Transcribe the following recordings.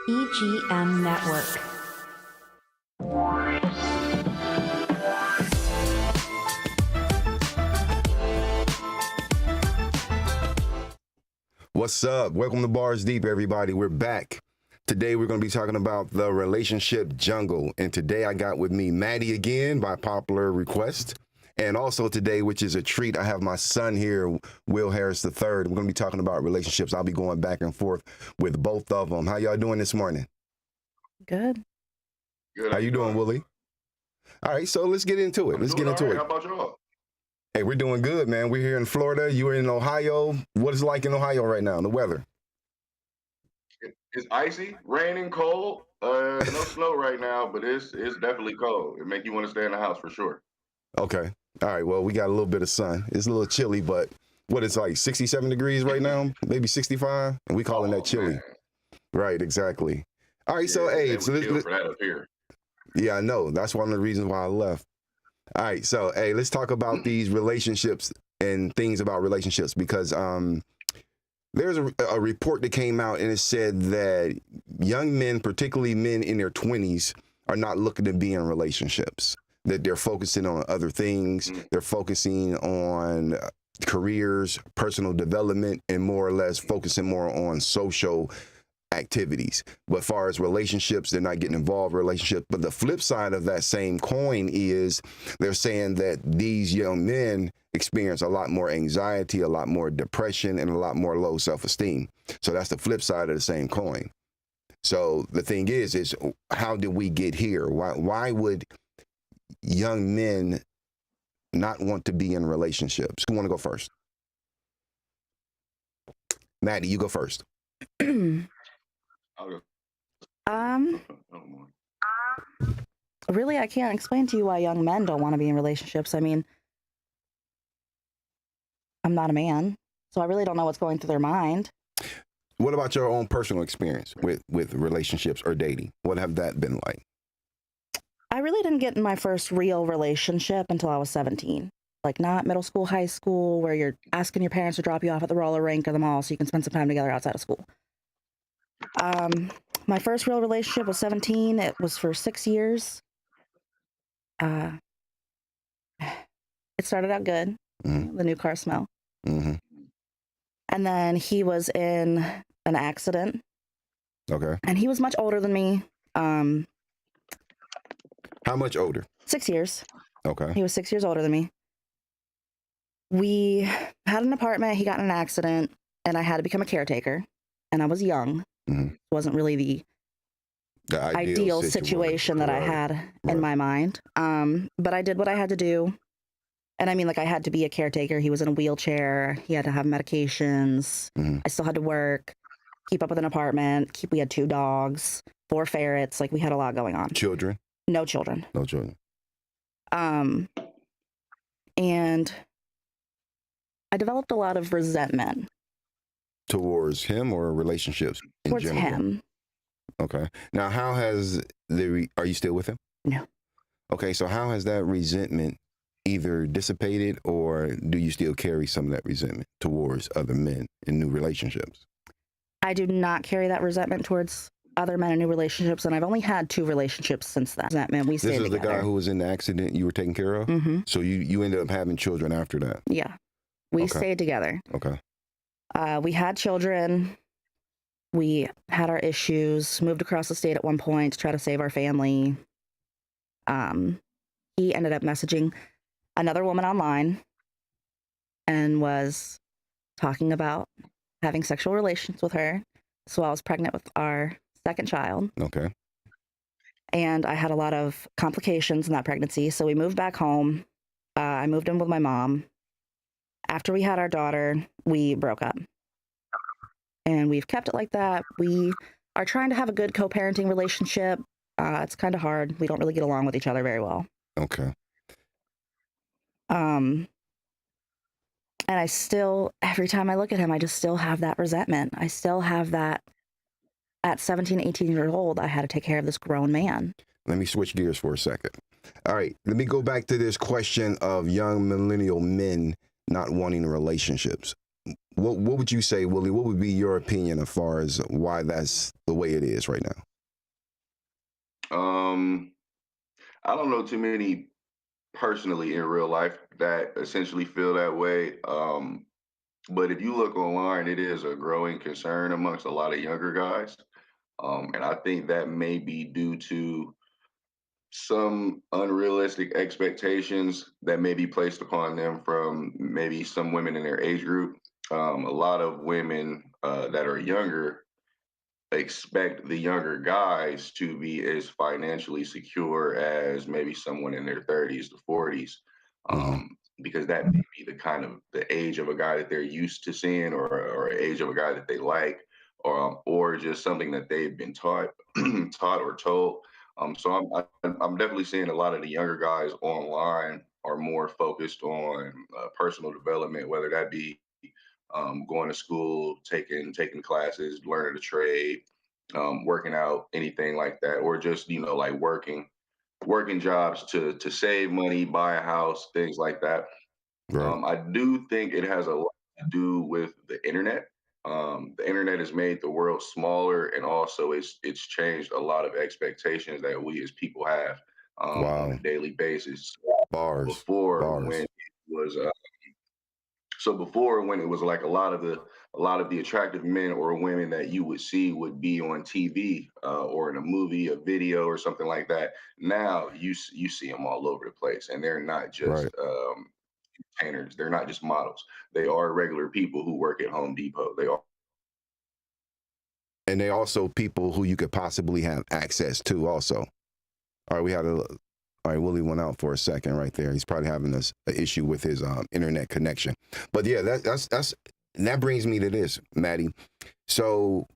EGM Network. What's up? Welcome to Bars Deep, everybody. We're back. Today, we're going to be talking about the relationship jungle. And today, I got with me Maddie again by popular request. And also today, which is a treat, I have my son here, Will Harris III. We're going to be talking about relationships. I'll be going back and forth with both of them. How y'all doing this morning? Good. Good. How you doing, Willie? All right, so let's get into it. Let's get into it. How about y'all? Hey, we're doing good, man. We're here in Florida. You're in Ohio. What is it like in Ohio right now, the weather? It's icy, raining, cold. No snow right now, but it's definitely cold. It make you want to stay in the house for sure. Okay. All right. Well, we got a little bit of sun. It's a little chilly, but what it's like 67 degrees right now, maybe 65, and we calling that chilly. Man. Right. Exactly. All right. Yeah, So, hey, they so would kill for that up here. yeah, I know. That's one of the reasons why I left. All right. So, hey, let's talk about these relationships and things about relationships because there's a report that came out and it said that young men, particularly men in their 20s, are not looking to be in relationships, that they're focusing on other things. They're focusing on careers, personal development, and more or less focusing more on social activities. But as far as relationships, they're not getting involved in relationships. But the flip side of that same coin is they're saying that these young men experience a lot more anxiety, a lot more depression, and a lot more low self-esteem. So that's the flip side of the same coin. So the thing is how did we get here? Why would young men not want to be in relationships? Who want to go first? Maddie, you go first. Really, I can't explain to you why young men don't want to be in relationships. I mean, I'm not a man, so I really don't know what's going through their mind. What about your own personal experience with relationships or dating? What have that been like? I really didn't get in my first real relationship until I was 17. Like not middle school, high school, where you're asking your parents to drop you off at the roller rink or the mall so you can spend some time together outside of school. My first real relationship was 17. It was for 6 years. It started out good, the new car smell. Mm-hmm. And then he was in an accident. Okay. And he was much older than me. How much older? 6 years. Okay. He was 6 years older than me. We had an apartment. He got in an accident, and I had to become a caretaker. And I was young. Mm-hmm. It wasn't really the ideal situation that I had in my mind. But I did what I had to do. And I mean, like, I had to be a caretaker. He was in a wheelchair. He had to have medications. Mm-hmm. I still had to work, keep up with an apartment. We had 2 dogs, 4 ferrets. Like, we had a lot going on. Children? No children. No children. And I developed a lot of resentment. Towards him or relationships in Towards general? him. Okay. Now, how has are you still with him? No. Okay, so how has that resentment either dissipated or do you still carry some of that resentment towards other men in new relationships? I do not carry that resentment towards other men in new relationships, and I've only had 2 relationships since that. We stayed together. This is the guy who was in the accident you were taking care of? Mm-hmm. So you ended up having children after that? Yeah. We stayed together. Okay. We had children. We had our issues, moved across the state at one point to try to save our family. He ended up messaging another woman online and was talking about having sexual relations with her. So I was pregnant with our second child. Okay. And I had a lot of complications in that pregnancy. So we moved back home. I moved in with my mom. After we had our daughter, we broke up. And we've kept it like that. We are trying to have a good co-parenting relationship. It's kind of hard. We don't really get along with each other very well. Okay. And I still, every time I look at him, I just still have that resentment. I still have that. At 17, 18 years old, I had to take care of this grown man. Let me switch gears for a second. All right. Let me go back to this question of young millennial men not wanting relationships. what would you say, Willie? What would be your opinion as far as why that's the way it is right now? I don't know too many personally in real life that essentially feel that way. But if you look online, it is a growing concern amongst a lot of younger guys. And I think that may be due to some unrealistic expectations that may be placed upon them from maybe some women in their age group. A lot of women that are younger expect the younger guys to be as financially secure as maybe someone in their 30s to 40s, Hmm. because that may be the kind of the age of a guy that they're used to seeing, or age of a guy that they like, or just something that they've been taught taught or told. So I'm definitely seeing a lot of the younger guys online are more focused on personal development, whether that be going to school, taking classes, learning a trade, working out, anything like that, or just like working jobs to save money, buy a house, things like that. Right. I do think it has a lot to do with the internet. The internet has made the world smaller, and also it's changed a lot of expectations that we as people have on Wow. a daily basis. Bars. Before, when Bars. it was before, when it was like a lot of the attractive men or women that you would see would be on TV, or in a movie, a video, or something like that. Now you see them all over the place, and they're not Right. just entertainers. They're not just models. They are regular people who work at Home Depot. They are. And they also people who you could possibly have access to also. All right, all right, Willie went out for a second right there. He's probably having an issue with his internet connection. But yeah, that brings me to this, Maddie. So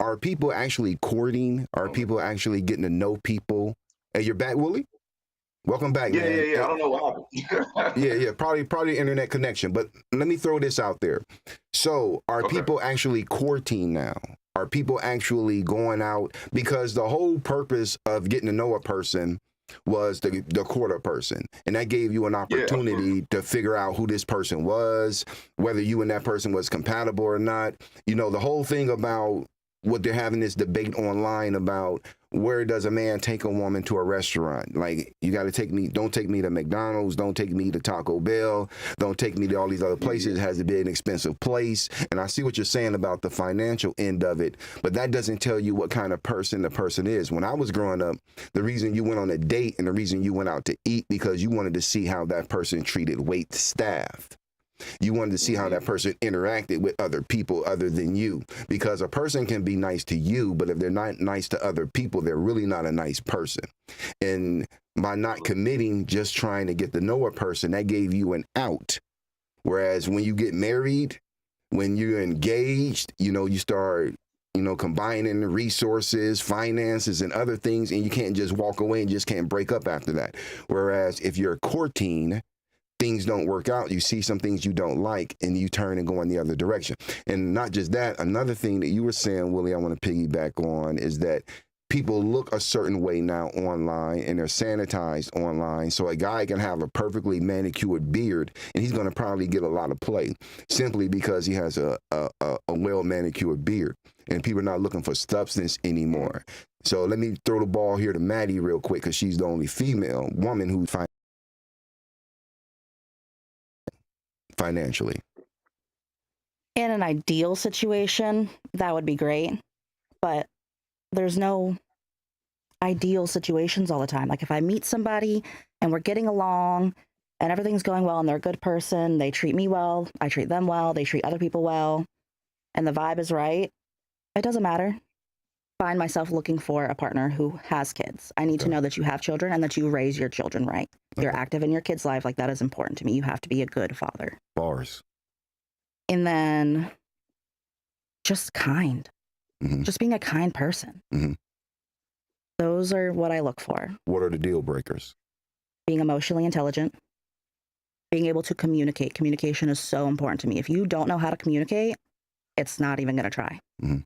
are people actually courting? Are people actually getting to know people? Hey, you're back, Willie? Welcome back, Yeah, yeah, man. yeah. I don't know what happened. Yeah, probably internet connection. But let me throw this out there. So are Okay. people actually courting now? Are people actually going out? Because the whole purpose of getting to know a person was the court a person. And that gave you an Yeah, absolutely. opportunity to figure out who this person was, whether you and that person was compatible or not. You know, the whole thing about what they're having this debate online about where does a man take a woman to a restaurant? Like, you got to don't take me to McDonald's, don't take me to Taco Bell, don't take me to all these other places. It has to be an expensive place. And I see what you're saying about the financial end of it, but that doesn't tell you what kind of person the person is. When I was growing up, the reason you went on a date and the reason you went out to eat because you wanted to see how that person treated wait staff. You wanted to see how that person interacted with other people other than you. Because a person can be nice to you, but if they're not nice to other people, they're really not a nice person. And by not committing, just trying to get to know a person, that gave you an out. Whereas when you get married, when you're engaged, you start combining the resources, finances, and other things, and you can't just walk away and just can't break up after that. Whereas if you're courting, things don't work out, you see some things you don't like, and you turn and go in the other direction. And not just that, another thing that you were saying, Willie, I want to piggyback on, is that people look a certain way now online, and they're sanitized online. So a guy can have a perfectly manicured beard, and he's going to probably get a lot of play simply because he has a well manicured beard. And people are not looking for substance anymore. So let me throw the ball here to Maddie real quick, because she's the only female woman who finds financially. In an ideal situation, that would be great. But there's no ideal situations all the time. Like if I meet somebody and we're getting along and everything's going well and they're a good person, they treat me well, I treat them well, they treat other people well, and the vibe is right, it doesn't matter. Find myself looking for a partner who has kids. I need to know that you have children and that you raise your children right. You're active in your kid's life. Like, that is important to me. You have to be a good father. Bars. And then just kind. Mm-hmm. Just being a kind person. Mm-hmm. Those are what I look for. What are the deal breakers? Being emotionally intelligent. Being able to communicate. Communication is so important to me. If you don't know how to communicate, it's not even going to try. Mm-hmm.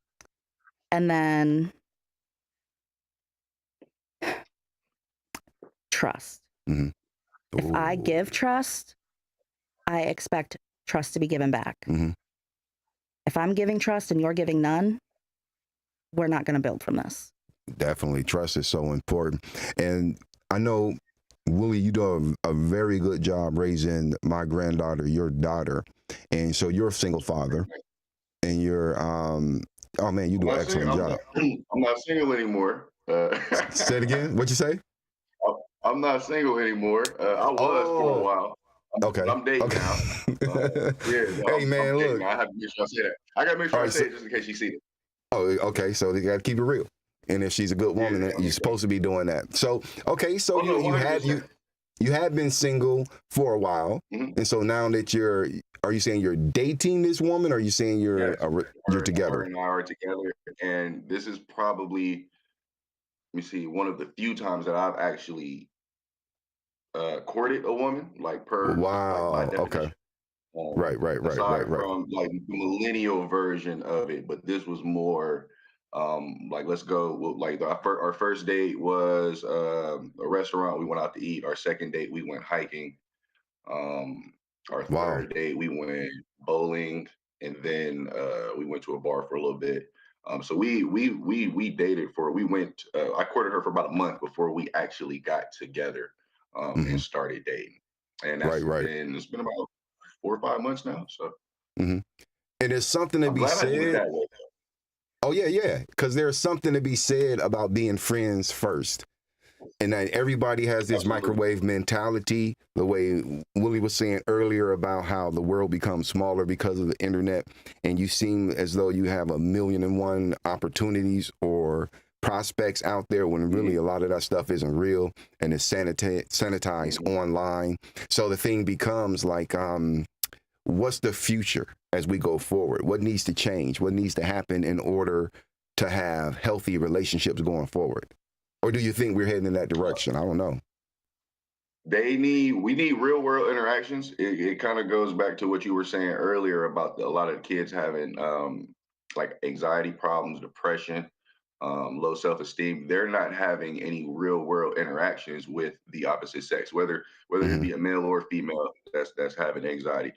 And then trust. Mm-hmm. If I give trust, I expect trust to be given back. Mm-hmm. If I'm giving trust and you're giving none, we're not going to build from this. Definitely. Trust is so important. And I know, Willie, you do a very good job raising my granddaughter, your daughter. And so you're a single father and you're, oh man, you do an excellent job. I'm not single anymore. Say it again. What'd you say? I'm not single anymore. I was for a while. Okay. I'm dating now. Yeah. No, Hey man, I'm dating look. now. I have to make sure I say that. I gotta make sure All I right, say so- it just in case you see it. Oh, okay. So they got to keep it real. And if she's a good woman, Yeah, you're supposed to be doing that. So, okay. So Oh, no, you have been single for a while. Mhm. And so now that are you saying you're dating this woman or are you saying you're Yes. you're Her together? and I are together, and this is probably, let me see, one of the few times that I've actually courted a woman, like per like my Wow. Okay. definition. Right. Aside from like the millennial version of it, but this was more like let's go. Like our first date was a restaurant. We went out to eat. Our second date we went hiking. Um, our Wow. third date we went bowling, and then we went to a bar for a little bit. So we dated for we went. I courted her for about a month before we actually got together Mhm. and started dating, and that's Right. it's been about 4 or 5 months now. So hmm And there's something to I'm be glad I did it said. that way. Oh yeah. Because there's something to be said about being friends first. And that everybody has this Absolutely. microwave mentality, the way Willie was saying earlier about how the world becomes smaller because of the internet. And you seem as though you have 1,000,001 opportunities or prospects out there when really a lot of that stuff isn't real and it's sanitized online. So the thing becomes like, what's the future as we go forward? What needs to change? What needs to happen in order to have healthy relationships going forward? Or do you think we're heading in that direction? I don't know. We need real world interactions. It kind of goes back to what you were saying earlier about a lot of the kids having like anxiety problems, depression, low self esteem. They're not having any real world interactions with the opposite sex, whether it be a male or female that's having anxiety.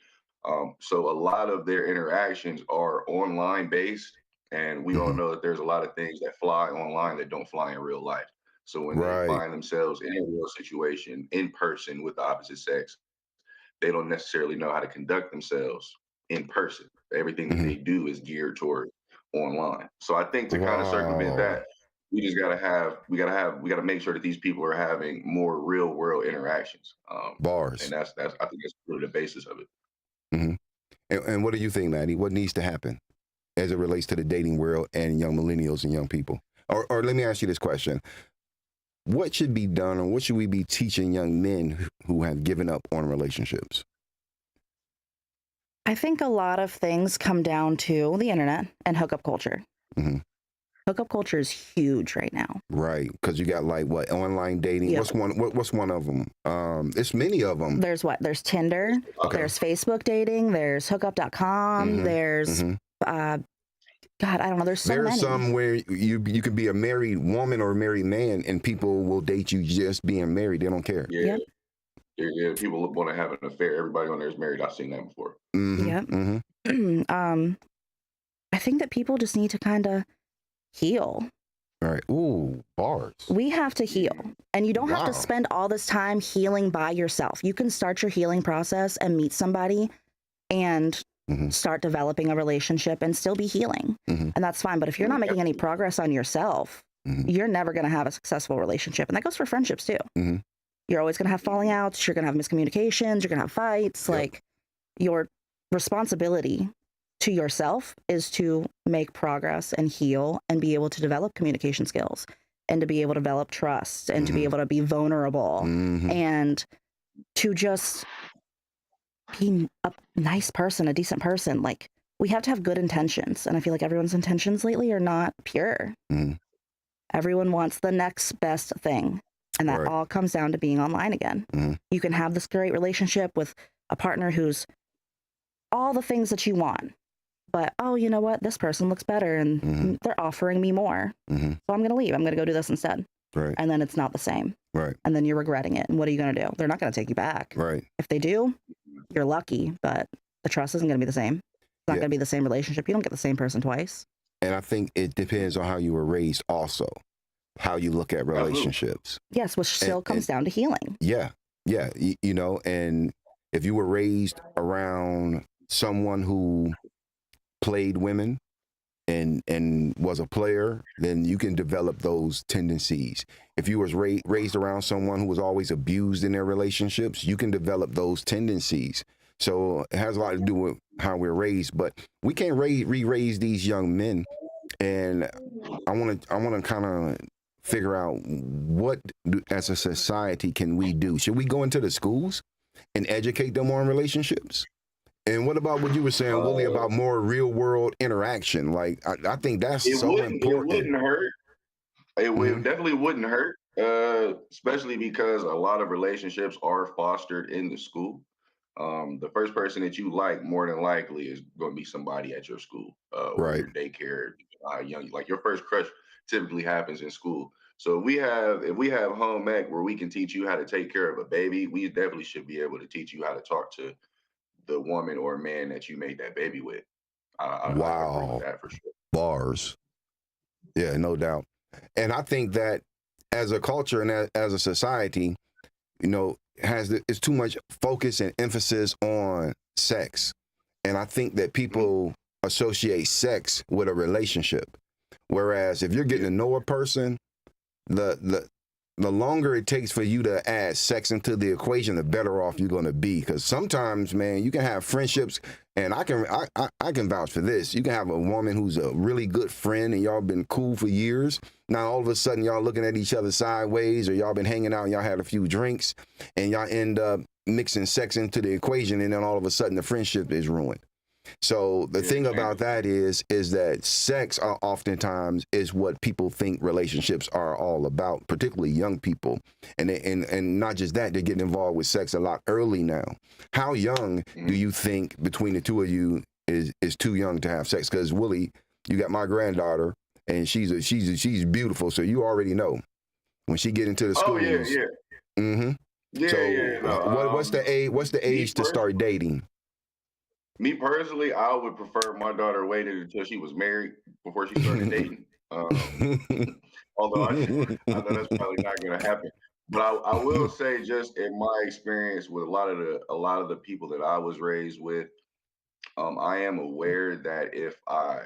So a lot of their interactions are online based, and we all Mhm. know that there's a lot of things that fly online that don't fly in real life. So when they Right. find themselves in a real situation in person with the opposite sex, they don't necessarily know how to conduct themselves in person. Everything that Mhm. they do is geared toward online. So I think to kind of circumvent Wow. that, we gotta make sure that these people are having more real world interactions. And Bars. that's I think that's really the basis of it. hmm And what do you think, Maddie? What needs to happen as it relates to the dating world and young millennials and young people? Or let me ask you this question. What should be done or what should we be teaching young men who have given up on relationships? I think a lot of things come down to the internet and hookup culture. Mhm. Hookup culture is huge right now. Right, because you got like what online dating. Yeah. What's one of them? It's many of them. There's Tinder, Okay. there's Facebook dating, there's hookup.com, Mhm, there's mhm. God, I don't know, there's so There's many. some where you could be a married woman or a married man, and people will date you just being married. They don't care. Yeah. Yep. Yeah, people want to have an affair. Everybody on there is married. I've seen that before. Mhm, Yep. mhm. I think that people just need to kind of heal. All right. Ooh, bars. We have to heal. And you don't have to Wow. spend all this time healing by yourself. You can start your healing process and meet somebody and Mhm. start developing a relationship and still be healing. Mhm. And that's fine. But if you're not making any progress on yourself, Mhm. you're never going to have a successful relationship. And that goes for friendships too. Mhm. You're always going to have falling outs. You're going to have miscommunications. You're going to have fights. Yep. Like, your responsibility to yourself is to make progress and heal and be able to develop communication skills and to be able to develop trust and to be Mhm. able to be vulnerable Mhm. and to just be a nice person, a decent person. Like, we have to have good intentions. And I feel like everyone's intentions lately are not pure. Mhm. Everyone wants the next best thing. And that Right. all comes down to being online again. Mhm. You can have this great relationship with a partner who's all the things that you want. But, oh, you know what? This person looks better and Mhm. they're offering me more. Mhm. So I'm going to leave. I'm going to go do this instead. Right. And then it's not the same. Right. And then you're regretting it. And what are you going to do? They're not going to take you back. Right. If they do, you're lucky, but the trust isn't going to be the same. not Yeah. going to be the same relationship. You don't get the same person twice. And I think it depends on how you were raised also, how you look at relationships. Yes, which still comes down to healing. Yeah. Yeah. You know, and if you were raised around someone who played women and was a player, then you can develop those tendencies. If you was raised around someone who was always abused in their relationships, you can develop those tendencies. So it has a lot to do with how we're raised, but we can't re-raise these young men. And I want to kind of figure out what as a society can we do? Should we go into the schools and educate them on relationships? And what about what you were saying, Willie, about more real world interaction? Like, I think that's so important. It wouldn't hurt. It definitely wouldn't hurt, especially because a lot of relationships are fostered in the school. The first person that you like, more than likely, is going to be somebody at your school, or Right. your daycare, young. Like your first crush typically happens in school. So if we have home ec where we can teach you how to take care of a baby, we definitely should be able to teach you how to talk to the woman or man that you made that baby with. I agree Wow. with that for sure. Bars. Yeah, no doubt. And I think that as a culture and as a society, you know, it's too much focus and emphasis on sex. And I think that people associate sex with a relationship. Whereas if you're getting to know a person, the longer it takes for you to add sex into the equation, the better off you're going to be. Because sometimes, man, you can have friendships, and I can vouch for this. You can have a woman who's a really good friend, and y'all been cool for years. Now all of a sudden, y'all looking at each other sideways, or y'all been hanging out, and y'all had a few drinks, and y'all end up mixing sex into the equation, and then all of a sudden, the friendship is ruined. So the thing about that is that sex oftentimes is what people think relationships are all about, particularly young people. And not just that, they're getting involved with sex a lot early now. How young do you think between the two of you is too young to have sex? Because Willie, you got my granddaughter, and she's beautiful, so you already know when she get into the schools. Oh yeah. Mm-hmm. Yeah, so yeah. No, what's the age? What's the age to start dating? Me personally, I would prefer my daughter waited until she was married before she started dating. Although I know that's probably not going to happen, but I will say, just in my experience with a lot of the people that I was raised with, I am aware that if I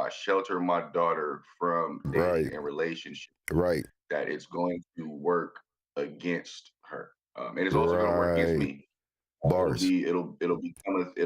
shelter my daughter from dating and relationship, Right. that it's going to work against her, and it's also going to work against me. Bars. It'll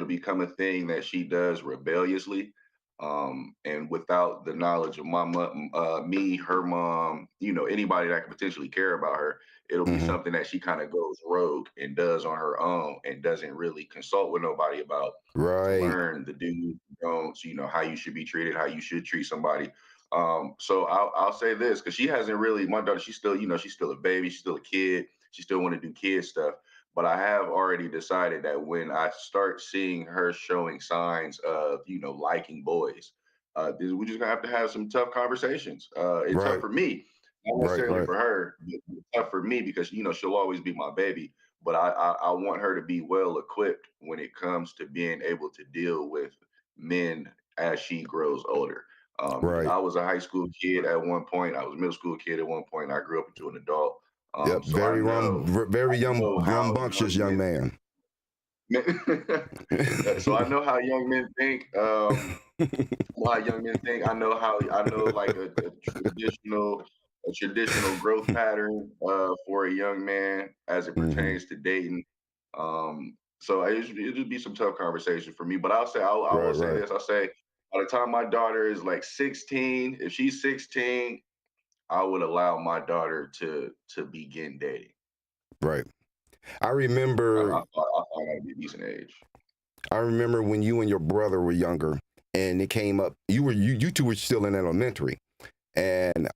become a thing that she does rebelliously, and without the knowledge of my mom, me, her mom, anybody that could potentially care about her. It'll be something that she kind of goes rogue and does on her own and doesn't really consult with nobody about. Right. Learn the do's, don'ts, how you should be treated, how you should treat somebody. So I'll say this, because she hasn't really, my daughter, she's still a baby, she's still a kid, she still want to do kid stuff. But I have already decided that when I start seeing her showing signs of, liking boys, we're just gonna have to have some tough conversations. It's tough for me, not necessarily for her. It's tough for me because she'll always be my baby. But I want her to be well equipped when it comes to being able to deal with men as she grows older. I was a high school kid at one point. I was a middle school kid at one point. I grew up into an adult. Yep, So very rambunctious young man. So I know how young men think. Why young men think. I know like a traditional growth pattern for a young man as it pertains to dating. So it'll just be some tough conversation for me. But I will say this. I'll say by the time my daughter is like 16, if she's 16, I would allow my daughter to begin dating. Right. I remember. I thought that'd be a decent age. I remember when you and your brother were younger, and it came up. You two were still in elementary, and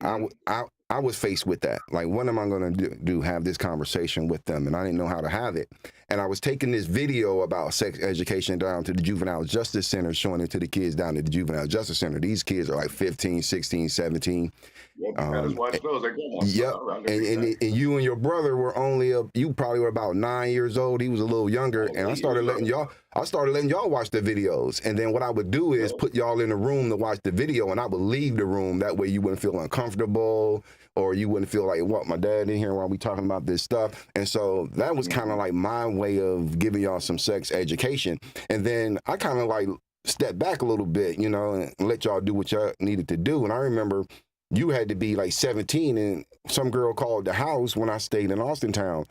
I was faced with that. Like, what am I going to do? Have this conversation with them? And I didn't know how to have it. And I was taking this video about sex education down to the Juvenile Justice Center, showing it to the kids down at the Juvenile Justice Center. These kids are like 15, 16, 17. Yep, I just watched those. Like, Yep. And you and your brother were only you probably were about 9 years old. He was a little younger. And I started letting y'all watch the videos. And then what I would do is put y'all in a room to watch the video, and I would leave the room. That way you wouldn't feel uncomfortable, or you wouldn't feel like, what, my dad in here while we talking about this stuff. And so that was kind of like my way of giving y'all some sex education. And then I kind of like stepped back a little bit, you know, and let y'all do what y'all needed to do. And I remember you had to be like 17, and some girl called the house when I stayed in Austintown.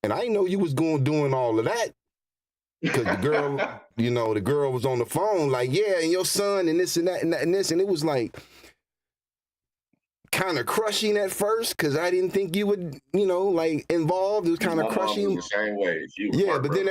And I didn't know you was doing all of that. Because the girl, you know, the girl was on the phone like, yeah, and your son and this and that and that and this. And it was like kind of crushing at first, because I didn't think you would, you know, like involved. It was kind of crushing. The same way. Yeah, but then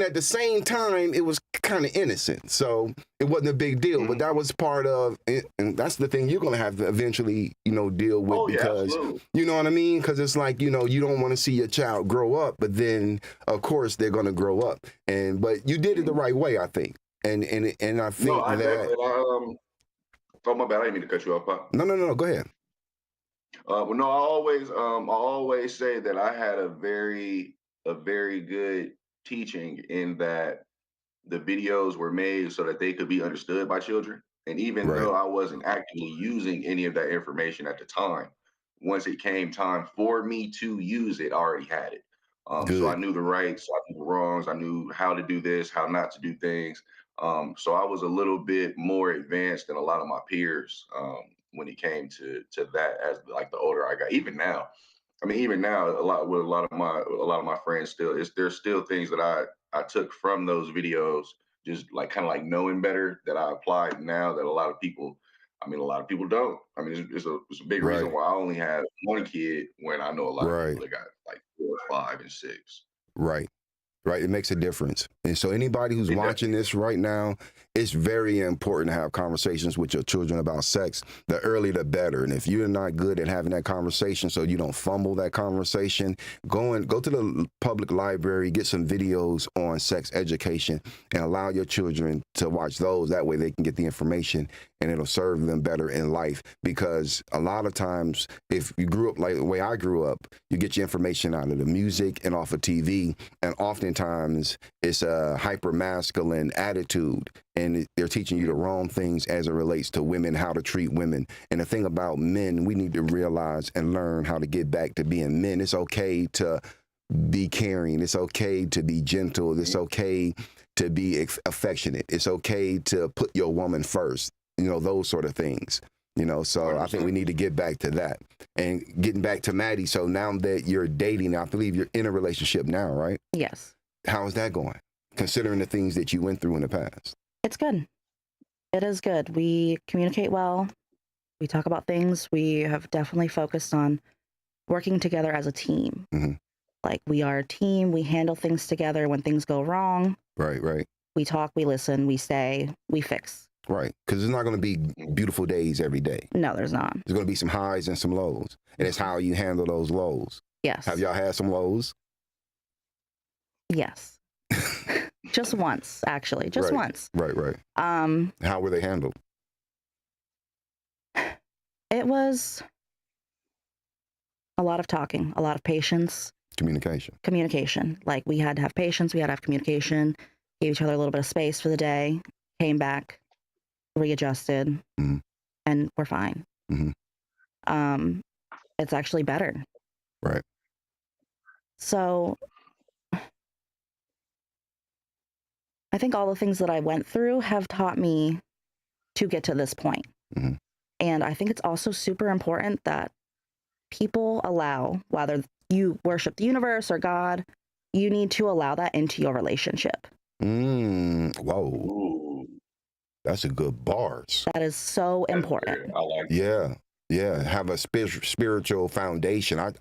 at the same time, it was kind of innocent. So it wasn't a big deal. But that was part of it, and that's the thing you're gonna have to eventually, you know, deal with, because you know what I mean? Because it's like, you know, you don't want to see your child grow up, but then of course they're gonna grow up. But you did it the right way, I think. And I think oh, my bad. I didn't mean to cut you off, Pop. No. Go ahead. Well, no, I always say that I had a very good teaching, in that the videos were made so that they could be understood by children. And even though I wasn't actively using any of that information at the time, once it came time for me to use it, I already had it. So I knew the rights, I knew the wrongs, I knew how to do this, how not to do things. So I was a little bit more advanced than a lot of my peers when it came to that, as like the older I got. Even now, a lot of my friends there's still things that I took from those videos, just like kind of like knowing better, that I applied now, that a lot of people don't. I mean, it's a big reason why I only have one kid, when I know a lot of people that got like 4, 5, and 6. Right. It makes a difference. And so anybody who's watching this right now, it's very important to have conversations with your children about sex. The earlier the better. And if you're not good at having that conversation, so you don't fumble that conversation, go to the public library, get some videos on sex education, and allow your children to watch those. That way they can get the information, and it'll serve them better in life. Because a lot of times, if you grew up like the way I grew up, you get your information out of the music and off of TV, and oftentimes it's a hyper masculine attitude, and they're teaching you the wrong things as it relates to women, how to treat women. And the thing about men, we need to realize and learn how to get back to being men. It's okay to be caring. It's okay to be gentle. It's okay to be affectionate. It's okay to put your woman first. You know, those sort of things. You know, so I think we need to get back to that. And getting back to Maddie, so now that you're dating, I believe you're in a relationship now, right? Yes. How is that going, considering the things that you went through in the past? It's good. It is good. We communicate well. We talk about things. We have definitely focused on working together as a team. Mm-hmm. Like, we are a team. We handle things together when things go wrong. Right. We talk, we listen, we stay, we fix. Right, because it's not going to be beautiful days every day. No, there's not. There's going to be some highs and some lows. And it's how you handle those lows. Yes. Have y'all had some lows? Yes. Just once, actually. Just once. Right. How were they handled? It was a lot of talking, a lot of patience. Communication. Like, we had to have patience. We had to have communication. Gave each other a little bit of space for the day. Came back. Readjusted, and we're fine. It's actually better. Right. So I think all the things that I went through have taught me to get to this point. And I think it's also super important that people allow, whether you worship the universe or God, you need to allow that into your relationship. Whoa. That's a good bars. That is so important. I like it. Yeah. Have a spiritual foundation. I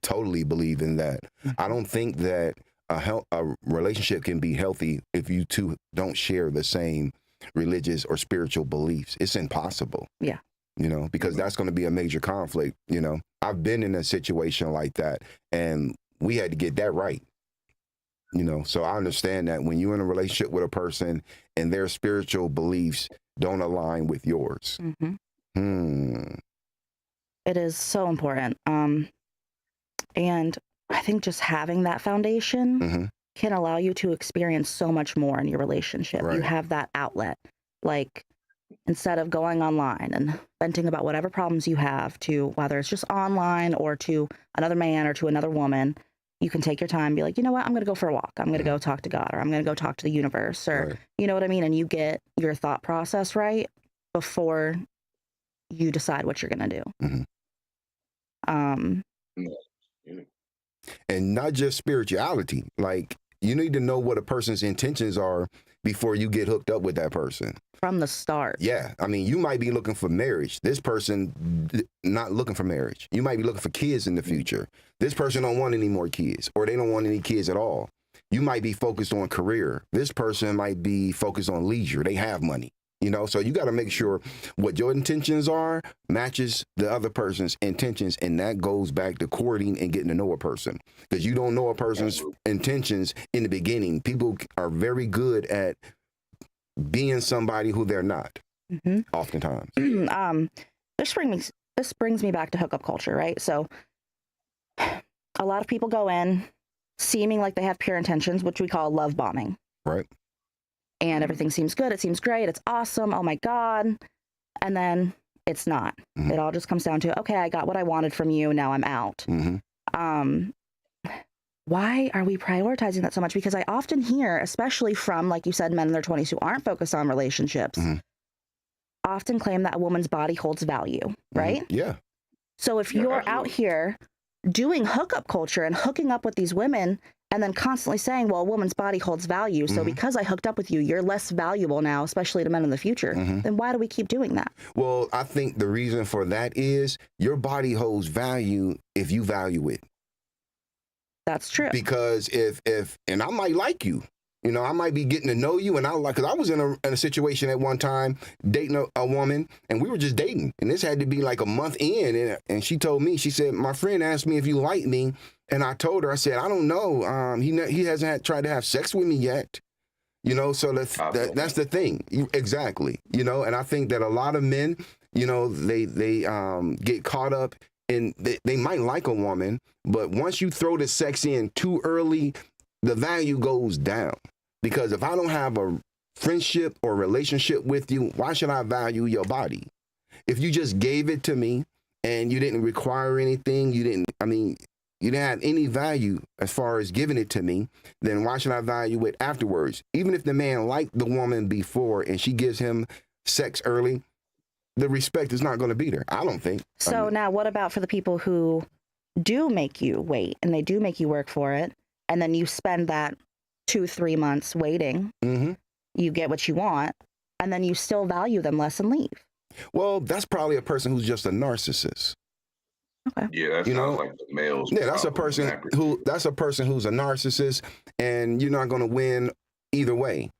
totally believe in that. I don't think that a relationship can be healthy if you two don't share the same religious or spiritual beliefs. It's impossible. Yeah. you know, because that's going to be a major conflict. You know, I've been in a situation like that, and we had to get that right. You know, so I understand that when you're in a relationship with a person and their spiritual beliefs don't align with yours. It is so important. And I think just having that foundation can allow you to experience so much more in your relationship. Right. You have that outlet. Like, instead of going online and venting about whatever problems you have to, whether it's just online or to another man or to another woman, you can take your time and be like, you know what, I'm going to go for a walk. I'm going to go talk to God, or I'm going to go talk to the universe, or you know what I mean? And you get your thought process right before you decide what you're going to do. And not just spirituality. Like, you need to know what a person's intentions are before you get hooked up with that person. From the start. Yeah. I mean, you might be looking for marriage. This person not looking for marriage. You might be looking for kids in the future. This person don't want any more kids, or they don't want any kids at all. You might be focused on career. This person might be focused on leisure. They have money, you know? So you got to make sure what your intentions are matches the other person's intentions. And that goes back to courting and getting to know a person, because you don't know a person's intentions in the beginning. People are very good at being somebody who they're not, oftentimes. This brings me back to hookup culture, right? So a lot of people go in seeming like they have pure intentions, which we call love bombing. Right. And everything seems good. It seems great. It's awesome. Oh my God. And then it's not. It all just comes down to, okay, I got what I wanted from you. Now I'm out. Why are we prioritizing that so much? Because I often hear, especially from, like you said, men in their 20s who aren't focused on relationships, often claim that a woman's body holds value, right? Yeah. So if you're absolutely. out here doing hookup culture and hooking up with these women and then constantly saying, well, a woman's body holds value, so because I hooked up with you, you're less valuable now, especially to men in the future, then why do we keep doing that? Well, I think the reason for that is your body holds value if you value it. That's true. Because if and I might like you, you know, I might be getting to know you, and because I was in a situation at one time dating a woman, and we were just dating, and this had to be like a month in, and she told me, she said, my friend asked me if you like me, and I told her, I said, I don't know, he hasn't tried to have sex with me yet, you know, so that's the thing. Exactly, you know, and I think that a lot of men, you know, they get caught up. And they might like a woman, but once you throw the sex in too early, the value goes down. Because if I don't have a friendship or relationship with you, why should I value your body? If you just gave it to me and you didn't require anything, you didn't have any value as far as giving it to me, then why should I value it afterwards? Even if the man liked the woman before and she gives him sex early, the respect is not going to be there, I don't think. So now what about for the people who do make you wait and they do make you work for it, and then you spend that 2-3 months waiting, you get what you want, and then you still value them less and leave? Well, that's probably a person who's just a narcissist. Okay. Yeah, that sounds like the males. Yeah, that's a person who's a narcissist, and you're not going to win either way,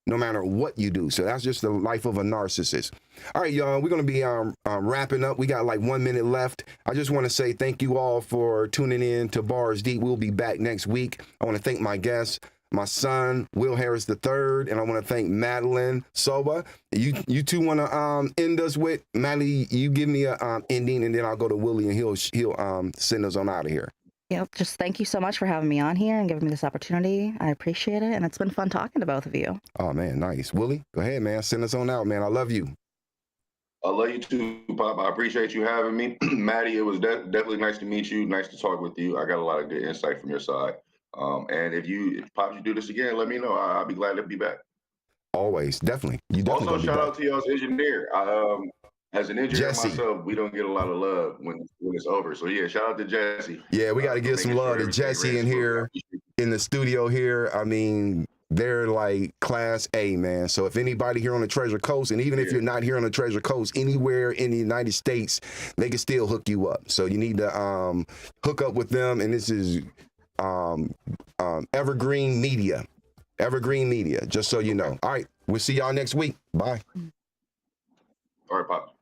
no matter what you do. So that's just the life of a narcissist. All right, y'all, we're going to be wrapping up. We got like 1 minute left. I just want to say thank you all for tuning in to Bars Deep. We'll be back next week. I want to thank my guests, my son, Will Harris III, and I want to thank Madeline Soba. You two want to end us with, Maddie, you give me a ending, and then I'll go to Willie, and he'll send us on out of here. Just thank you so much for having me on here and giving me this opportunity. I appreciate it, and it's been fun talking to both of you. Oh, man, nice. Willie, go ahead, man. Send us on out, man. I love you. I love you too, Pop. I appreciate you having me. Maddie, it was definitely nice to meet you. Nice to talk with you. I got a lot of good insight from your side. And if Pop, you do this again, let me know. I'll be glad to be back. Always, definitely. You definitely also, shout out to y'all's engineer. As an engineer Jesse. myself, we don't get a lot of love when it's over. So yeah, shout out to Jesse. Yeah, we got to give some love to Jesse in here, in the studio here. I mean, they're like class A, man. So if anybody here on the Treasure Coast, and even if you're not here on the Treasure Coast, anywhere in the United States, they can still hook you up. So you need to hook up with them. And this is Evergreen Media. Evergreen Media, just so you know. All right, we'll see y'all next week. Bye. All right, Pop.